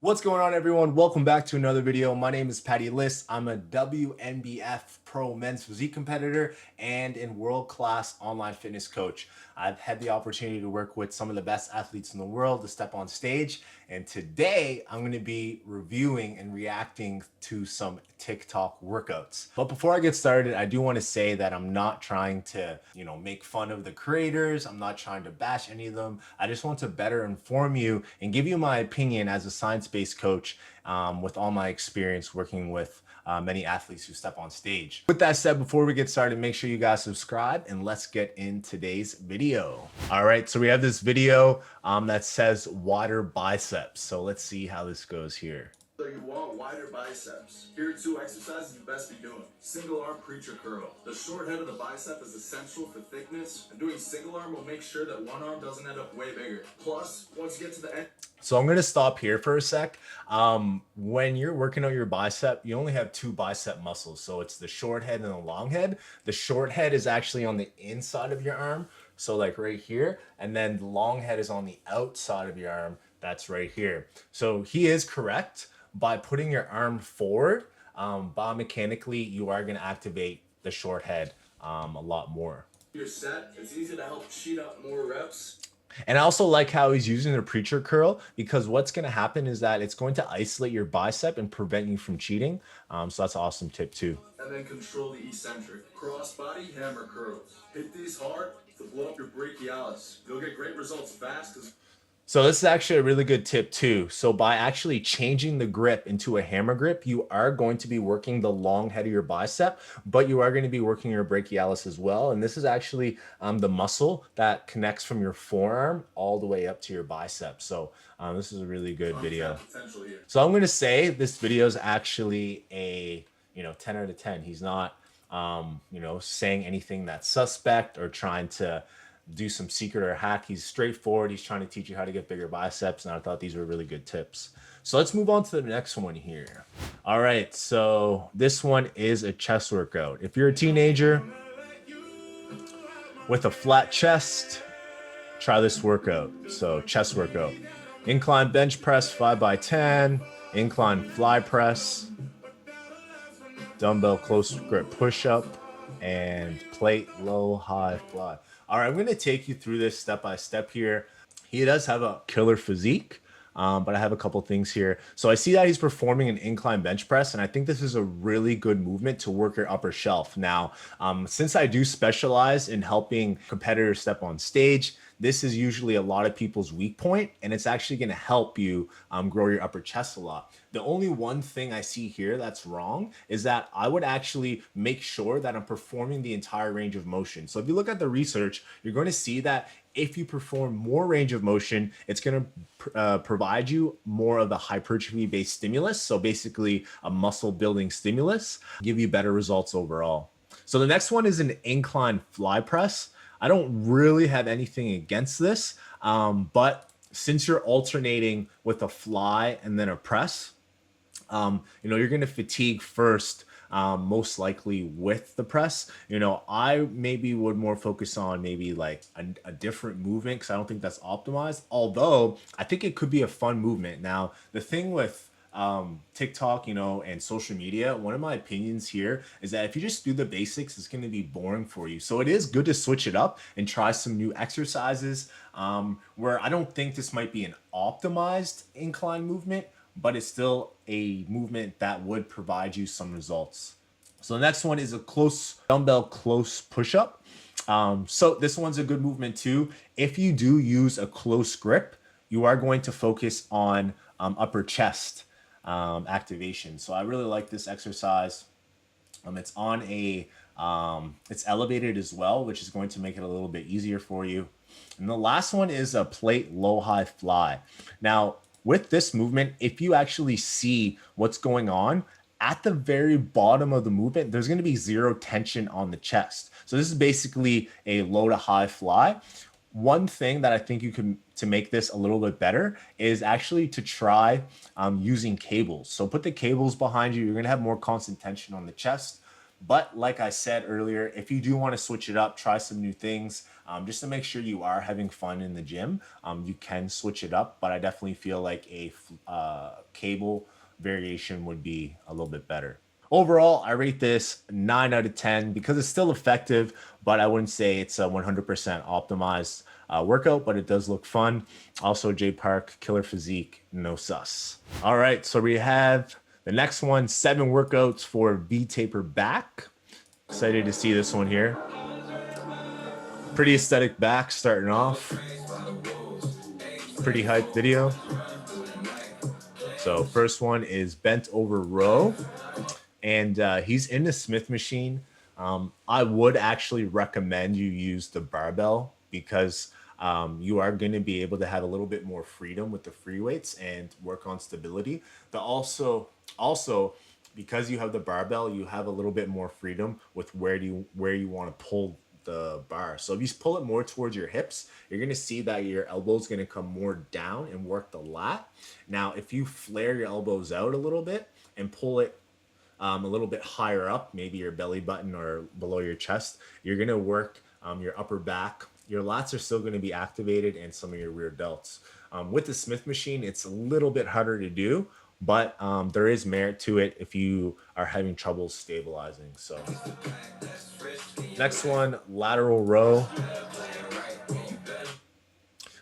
What's going on, everyone? Welcome back to another video. My name is Patty List. I'm a WNBF pro men's physique competitor and in world-class online fitness coach. I've had the opportunity to work with some of the best athletes in the world to step on stage. And today I'm going to be reviewing and reacting to some TikTok workouts. But before I get started, I do want to say that I'm not trying to, make fun of the creators. I'm not trying to bash any of them. I just want to better inform you and give you my opinion as a science-based coach with all my experience working with many athletes who step on stage. With that said, before we get started, make sure you guys subscribe and let's get in today's video. All right, so we have this video that says wider biceps. So let's see how this goes here. So you want wider biceps. Here are 2 exercises you best be doing. Single arm preacher curl. The short head of the bicep is essential for thickness, and doing single arm will make sure that one arm doesn't end up way bigger. Plus, once you get to the end. So I'm going to stop here for a sec. When you're working on your bicep, you only have 2 bicep muscles. So it's the short head and the long head. The short head is actually on the inside of your arm. So like right here, and then the long head is on the outside of your arm. That's right here. So he is correct. By putting your arm forward, biomechanically, you are going to activate the short head a lot more. You're set. It's easy to help cheat up more reps. And I also like how he's using the preacher curl, because what's going to happen is that it's going to isolate your bicep and prevent you from cheating. So that's an awesome tip too. And then control the eccentric. Cross-body hammer curls. Hit these hard to blow up your brachialis. You'll get great results fast. So this is actually a really good tip too. So by actually changing the grip into a hammer grip, you are going to be working the long head of your bicep, but you are going to be working your brachialis as well. And this is actually the muscle that connects from your forearm all the way up to your bicep. So this is a really good video. So I'm going to say this video is actually a 10 out of 10. He's not saying anything that's suspect or trying to do some secret or hack. He's straightforward. He's trying to teach you how to get bigger biceps, and I thought these were really good tips. So let's move on to the next one here. All right, so this one is a chest workout. If you're a teenager with a flat chest, try this workout. So chest workout. Incline bench press 5x10, incline fly press, dumbbell close grip push-up, and plate low high fly. All right, I'm going to take you through this step by step here. He does have a killer physique, but I have a couple things here. So I see that he's performing an incline bench press, and I think this is a really good movement to work your upper shelf. Now, since I do specialize in helping competitors step on stage, this is usually a lot of people's weak point, and it's actually going to help you grow your upper chest a lot. The only one thing I see here that's wrong is that I would actually make sure that I'm performing the entire range of motion. So if you look at the research, you're going to see that if you perform more range of motion, it's going to provide you more of the hypertrophy-based stimulus. So basically a muscle building stimulus, give you better results overall. So the next one is an incline fly press. I don't really have anything against this, but since you're alternating with a fly and then a press, you're going to fatigue first, most likely with the press. I maybe would more focus on maybe like a different movement, because I don't think that's optimized, although I think it could be a fun movement. Now, the thing with TikTok, and social media, one of my opinions here is that if you just do the basics, it's going to be boring for you. So it is good to switch it up and try some new exercises, where I don't think this might be an optimized incline movement, but it's still a movement that would provide you some results. So the next one is a dumbbell close push-up. So this one's a good movement too. If you do use a close grip, you are going to focus on upper chest activation. So I really like this exercise. It's on it's elevated as well, which is going to make it a little bit easier for you. And the last one is a plate low high fly. Now, with this movement, if you actually see what's going on at the very bottom of the movement, there's going to be zero tension on the chest. So this is basically a low to high fly. One thing that I think you can, to make this a little bit better, is actually to try using cables. So put the cables behind you. You're going to have more constant tension on the chest. But like I said earlier, if you do want to switch it up, try some new things, just to make sure you are having fun in the gym, you can switch it up. But I definitely feel like a cable variation would be a little bit better. Overall, I rate this 9 out of 10 because it's still effective, but I wouldn't say it's a 100% optimized workout, but it does look fun. Also, J Park, Killer Physique, no sus. All right, so we have the next one, 7 workouts for V-taper back. Excited to see this one here. Pretty aesthetic back starting off. Pretty hyped video. So first one is bent over row, and he's in the Smith machine. I would actually recommend you use the barbell because you are going to be able to have a little bit more freedom with the free weights and work on stability. But also because you have the barbell, you have a little bit more freedom with where you want to pull the bar. So if you pull it more towards your hips, you're going to see that your elbow's going to come more down and work the lat. Now, if you flare your elbows out a little bit and pull it a little bit higher up, maybe your belly button or below your chest, you're going to work your upper back. Your lats are still going to be activated and some of your rear delts. With the Smith machine, it's a little bit harder to do, but there is merit to it if you are having trouble stabilizing. So next one, lateral row.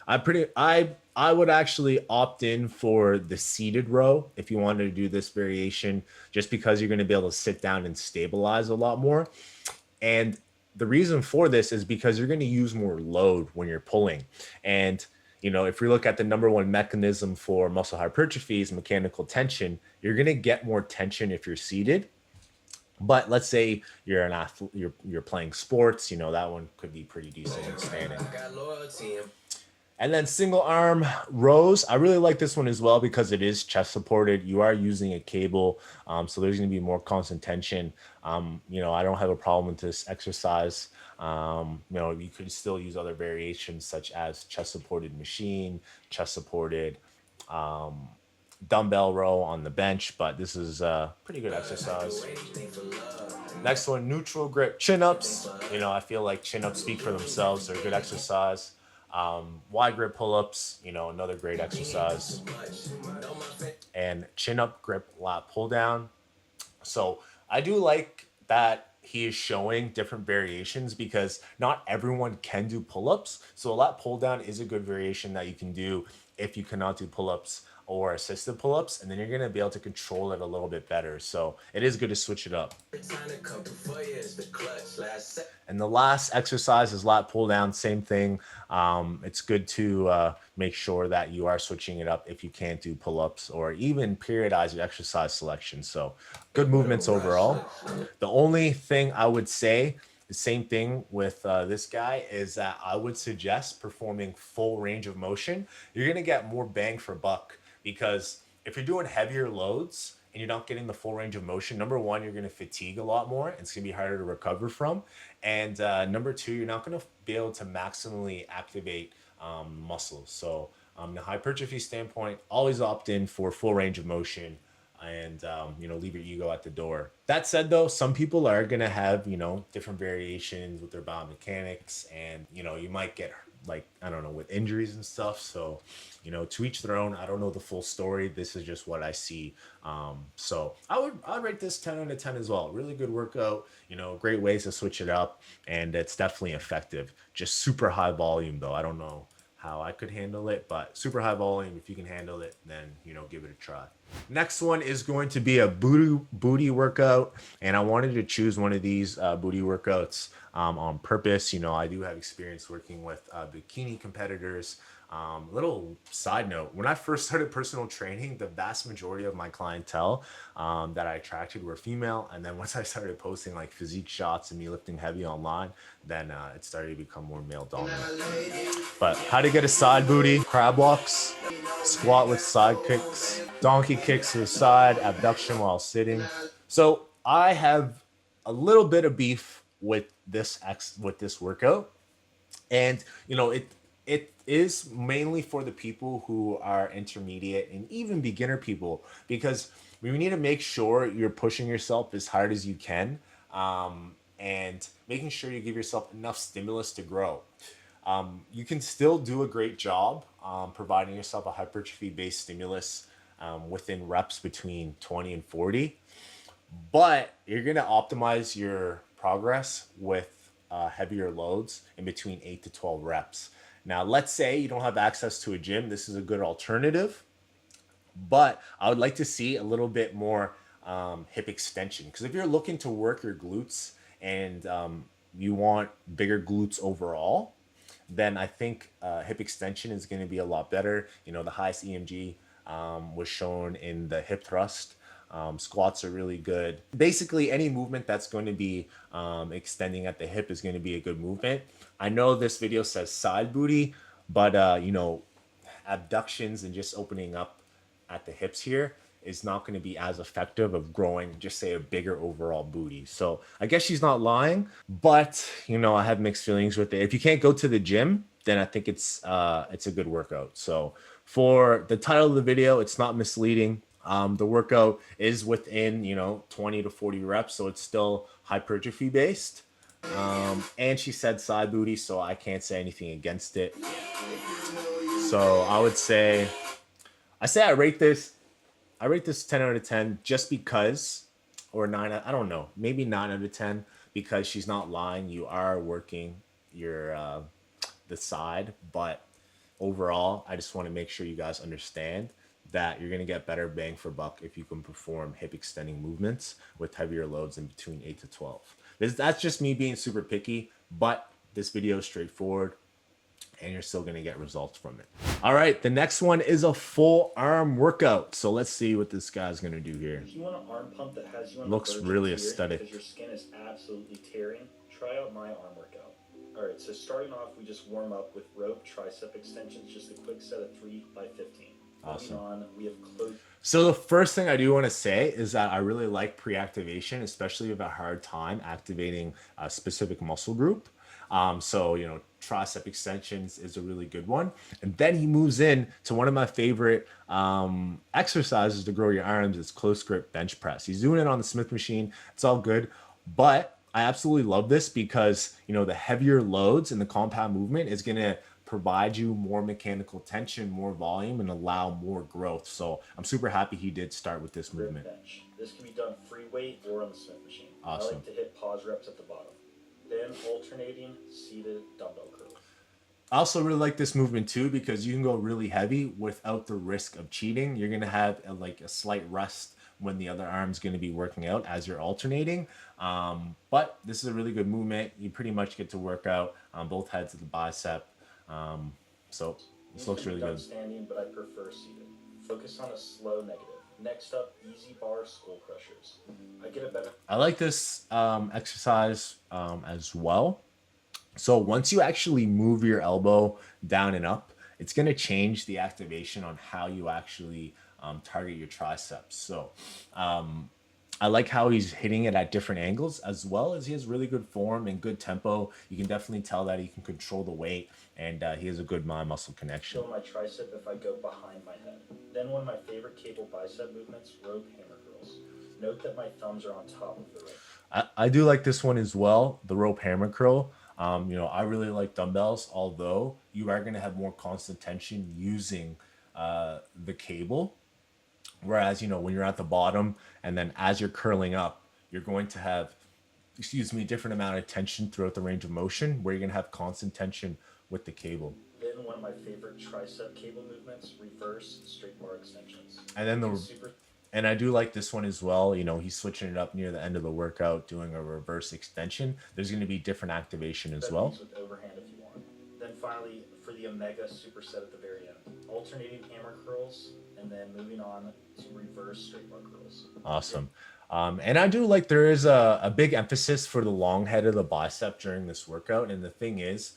I would actually opt in for the seated row if you wanted to do this variation, just because you're going to be able to sit down and stabilize a lot more. And the reason for this is because you're going to use more load when you're pulling. And if we look at the number one mechanism for muscle hypertrophy is mechanical tension, you're going to get more tension if you're seated. But let's say you're an athlete, you're playing sports, that one could be pretty decent in standing. And then single arm rows. I really like this one as well because it is chest supported. You are using a cable, so there's going to be more constant tension. I don't have a problem with this exercise. You could still use other variations such as chest supported machine, chest supported dumbbell row on the bench, but this is a pretty good exercise. Next one, neutral grip chin-ups. I feel like chin-ups speak for themselves. They're a good exercise. Wide grip pull-ups, another great exercise. And chin-up grip lat pull-down. So I do like that he is showing different variations because not everyone can do pull-ups. So a lat pull-down is a good variation that you can do if you cannot do pull-ups or assisted pull-ups, and then you're going to be able to control it a little bit better. So it is good to switch it up. And the last exercise is lat pull down, same thing. It's good to make sure that you are switching it up if you can't do pull-ups, or even periodize your exercise selection. So good movements overall. The only thing I would say, the same thing with this guy, is that I would suggest performing full range of motion. You're going to get more bang for buck, because if you're doing heavier loads and you're not getting the full range of motion, number one, you're going to fatigue a lot more. It's going to be harder to recover from. And number two, you're not going to be able to maximally activate muscles. So the hypertrophy standpoint, always opt in for full range of motion and leave your ego at the door. That said, though, some people are going to have different variations with their biomechanics, and you might get with injuries and stuff. So to each their own. I don't know the full story. This is just what I see. So I'd rate this 10 out of 10 as well. Really good workout, great ways to switch it up, and it's definitely effective. Just super high volume though. I don't know how I could handle it, but super high volume. If you can handle it, then give it a try. Next one is going to be a booty workout, and I wanted to choose one of these booty workouts on purpose. I do have experience working with bikini competitors. Little side note, when I first started personal training, the vast majority of my clientele that I attracted were female, and then once I started posting like physique shots and me lifting heavy online, then it started to become more male dominant. But how to get a side booty: crab walks, squat with side kicks, donkey kicks to the side, abduction while sitting. So I have a little bit of beef with this workout, and it is mainly for the people who are intermediate and even beginner people, because we need to make sure you're pushing yourself as hard as you can. and making sure you give yourself enough stimulus to grow. You can still do a great job providing yourself a hypertrophy based stimulus within reps between 20 and 40, but you're going to optimize your progress with heavier loads in between 8 to 12 reps. Now, let's say you don't have access to a gym. This is a good alternative, but I would like to see a little bit more hip extension, because if you're looking to work your glutes and you want bigger glutes overall, then I think hip extension is going to be a lot better. You know, the highest EMG was shown in the hip thrust. Squats are really good. Basically, any movement that's going to be extending at the hip is going to be a good movement. I know this video says side booty, but you know, abductions and just opening up at the hips here is not going to be as effective of growing just say a bigger overall booty. So I guess she's not lying, but you know, I have mixed feelings with it. If you can't go to the gym, then I think it's a good workout. So for the title of the video, it's not misleading. The workout is within, you know, 20 to 40 reps, so it's still hypertrophy based. And she said side booty, so I can't say anything against it. So I would say I rate this 10 out of 10 just because, or 9, I don't know, maybe 9 out of 10 because she's not lying. You are working your the side, but overall, I just want to make sure you guys understand that you're going to get better bang for buck if you can perform hip extending movements with heavier loads in between 8 to 12. That's just me being super picky, but this video is straightforward and you're still going to get results from it. All right, the next one is a full arm workout. So let's see what this guy's going to do here. If you want an arm pump that has you on looks really aesthetic because your skin is absolutely tearing, try out my arm workout. All right, so starting off, we just warm up with rope tricep extensions, just a quick set of 3 by 15. Awesome. Moving on, we have close. So the first thing I do want to say is that I really like pre-activation, especially if I have a hard time activating a specific muscle group. So, you know, tricep extensions is a really good one. And then he moves in to one of my favorite exercises to grow your arms. It's close grip bench press. He's doing it on the Smith machine. It's all good. But I absolutely love this because, you know, the heavier loads and the compound movement is going to provide you more mechanical tension, more volume, and allow more growth. So I'm super happy he did start with this movement. Bench. This can be done free weight or on the Smith machine. Awesome. I like to hit pause reps at the bottom. Then alternating seated dumbbell curl. I also really like this movement too because you can go really heavy without the risk of cheating. You're going to have a slight rest when the other arm's going to be working out as you're alternating. But this is a really good movement. You pretty much get to work out on both heads of the bicep. So this looks really good. Standing, but I prefer seated. Focus on a slow negative. Next up, easy bar skull crushers. I like this exercise as well. So once you actually move your elbow down and up, it's going to change the activation on how you actually target your triceps. So I like how he's hitting it at different angles, as well as he has really good form and good tempo. You can definitely tell that he can control the weight, and he has a good mind-muscle connection. Show my tricep if I go behind my head. Then one of my favorite cable bicep movements, rope hammer curls. Note that my thumbs are on top of the rope. I do like this one as well, the rope hammer curl. You know, I really like dumbbells, although you are going to have more constant tension using the cable. Whereas, you know, when you're at the bottom and then as you're curling up, you're going to have, different amount of tension throughout the range of motion, where you're going to have constant tension with the cable. Then one of my favorite tricep cable movements, reverse straight bar extensions. And then and I do like this one as well. You know, he's switching it up near the end of the workout, doing a reverse extension. There's going to be different activation as well. With overhand if you want. Then finally, for the Omega superset at the very end, alternating hammer curls, and then moving on to reverse straight bar curls. Awesome. And I do like there is a big emphasis for the long head of the bicep during this workout. And the thing is,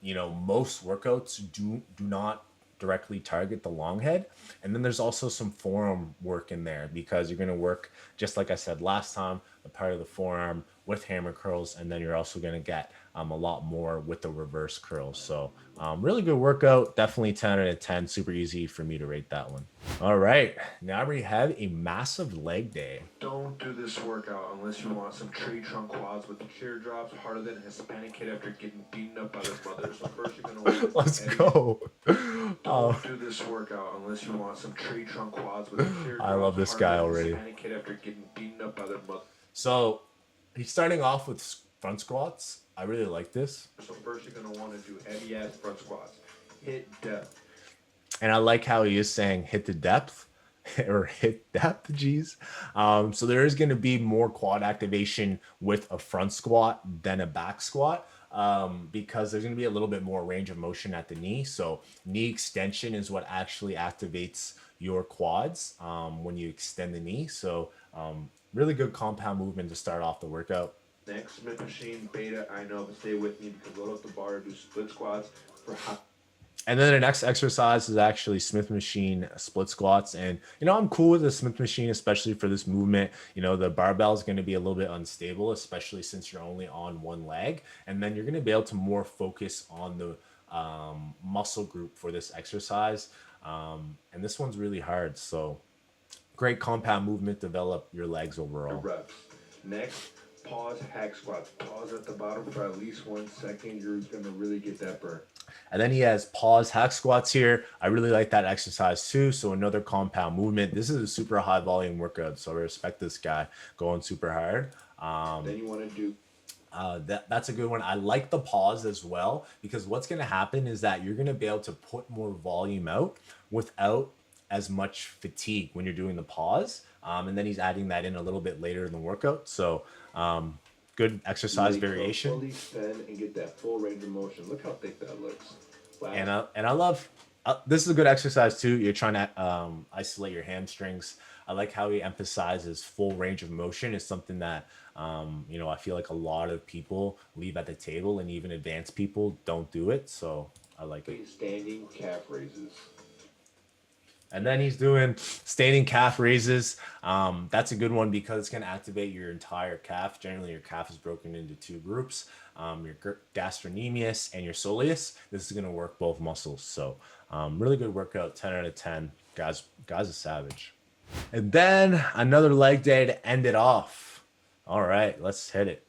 you know, most workouts do not directly target the long head. And then there's also some forearm work in there because you're going to work, just like I said last time, the part of the forearm with hammer curls. And then you're also going to get a lot more with the reverse curl. So really good workout. Definitely 10 out of 10. Super easy for me to rate that one. All right, now we have a massive leg day. Don't do this workout unless you want some tree trunk quads with teardrops harder than a Hispanic kid after getting beaten up by their mother. So first you're gonna want to Let's go. Don't do this workout unless you want some tree trunk quads with teardrops. I love this guy harder than a already. Hispanic kid after getting beaten up by their mother. So he's starting off with front squats. I really like this. So first you're gonna want to do heavy ass front squats. Hit depth. And I like how he is saying hit the depth or hit depth, geez. So there is going to be more quad activation with a front squat than a back squat, because there's going to be a little bit more range of motion at the knee. So knee extension is what actually activates your quads when you extend the knee. So really good compound movement to start off the workout. Next, Smith machine beta. I know, but stay with me because load up the bar, do split squats for high. And then the next exercise is actually Smith machine split squats. And, I'm cool with the Smith machine, especially for this movement. The barbell is going to be a little bit unstable, especially since you're only on one leg. And then you're going to be able to more focus on the muscle group for this exercise. And this one's really hard. So great compound movement, develop your legs overall. Reps. Next, pause hack squats. Pause at the bottom for at least 1 second. You're going to really get that burn. And then he has pause hack squats here. I really like that exercise too. So another compound movement. This is a super high volume workout. So I respect this guy going super hard. Then you want to do that's a good one. I like the pause as well, because what's going to happen is that you're going to be able to put more volume out without as much fatigue when you're doing the pause. And then he's adding that in a little bit later in the workout. So good exercise variation. Fully extend and get that full range of motion. Look how thick that looks. Wow. And I love this is a good exercise too. You're trying to isolate your hamstrings. I like how he emphasizes full range of motion is something that I feel like a lot of people leave at the table, and even advanced people don't do it. So I like it. Standing calf raises. And then he's doing standing calf raises. That's a good one because it's going to activate your entire calf. Generally, your calf is broken into two groups, your gastrocnemius and your soleus. This is going to work both muscles. So really good workout, 10 out of 10. Guys are savage. And then another leg day to end it off. All right, let's hit it.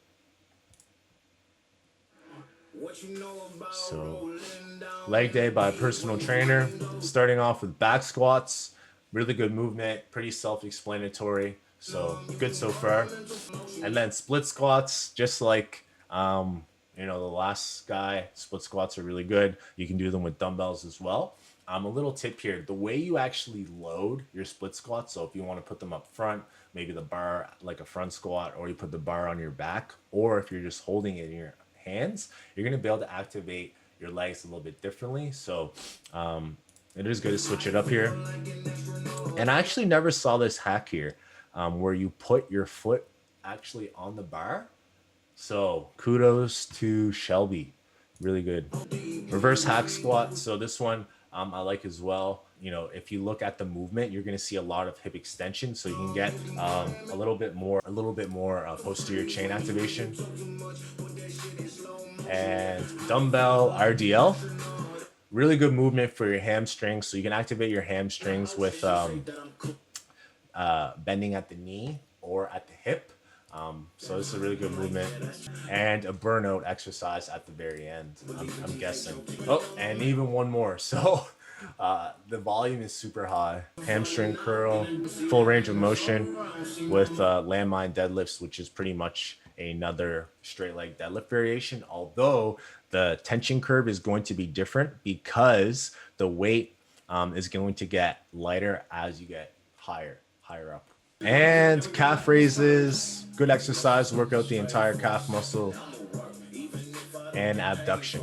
So leg day by a personal trainer, starting off with back squats. Really good movement, pretty self-explanatory, so good so far. And then split squats, just like the last guy. Split squats are really good. You can do them with dumbbells as well. A little tip here, the way you actually load your split squats, so if you want to put them up front, maybe the bar like a front squat, or you put the bar on your back, or if you're just holding it in your hands, you're going to be able to activate your legs a little bit differently. So it is good to switch it up here. And I actually never saw this hack here where you put your foot actually on the bar. So kudos to Shelby. Really good. Reverse hack squat. So this one I like as well. If you look at the movement, you're going to see a lot of hip extension, so you can get a little bit more posterior chain activation. And dumbbell RDL, really good movement for your hamstrings. So you can activate your hamstrings with bending at the knee or at the hip. So this is a really good movement, and a burnout exercise at the very end, I'm guessing. Oh, and even one more. So the volume is super high. Hamstring curl, full range of motion with landmine deadlifts, which is pretty much another straight leg deadlift variation, although the tension curve is going to be different because the weight is going to get lighter as you get higher up. And calf raises, good exercise, work out the entire calf muscle and abduction.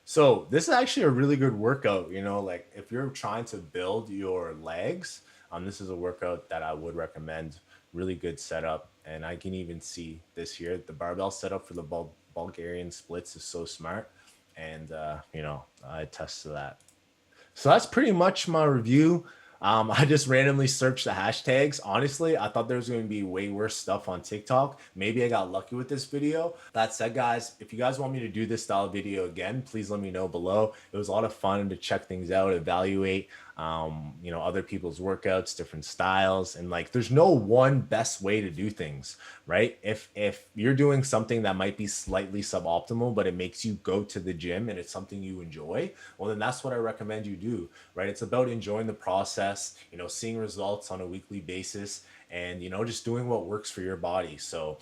So this is actually a really good workout. Like if you're trying to build your legs, this is a workout that I would recommend. Really good setup. And I can even see this here. The barbell setup for the Bulgarian splits is so smart. And, I attest to that. So that's pretty much my review I just randomly searched the hashtags. Honestly, I thought there was going to be way worse stuff on TikTok. Maybe I got lucky with this video. That said, guys, if you guys want me to do this style of video again, please let me know below. It was a lot of fun to check things out, evaluate, you know, other people's workouts, different styles, and like there's no one best way to do things, right? If you're doing something that might be slightly suboptimal, but it makes you go to the gym and it's something you enjoy, well, then that's what I recommend you do, right? It's about enjoying the process, you know, seeing results on a weekly basis, and you know, just doing what works for your body. So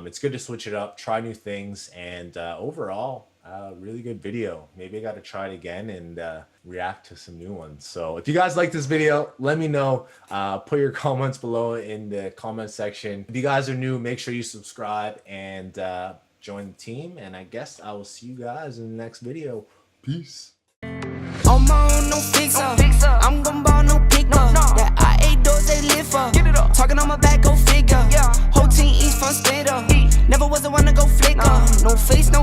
it's good to switch it up, try new things, and overall, really good video. Maybe I got to try it again and react to some new ones. So if you guys like this video, let me know. Put your comments below in the comment section. If you guys are new, make sure you subscribe and join the team. And I guess I will see you guys in the next video. Peace. On my own, no fixer. I'm gon' ball, no picker. That I ate those, they live for. Talking on my back, go figure. Whole team eats fun splitter. Never was the one to go flicker. No face, no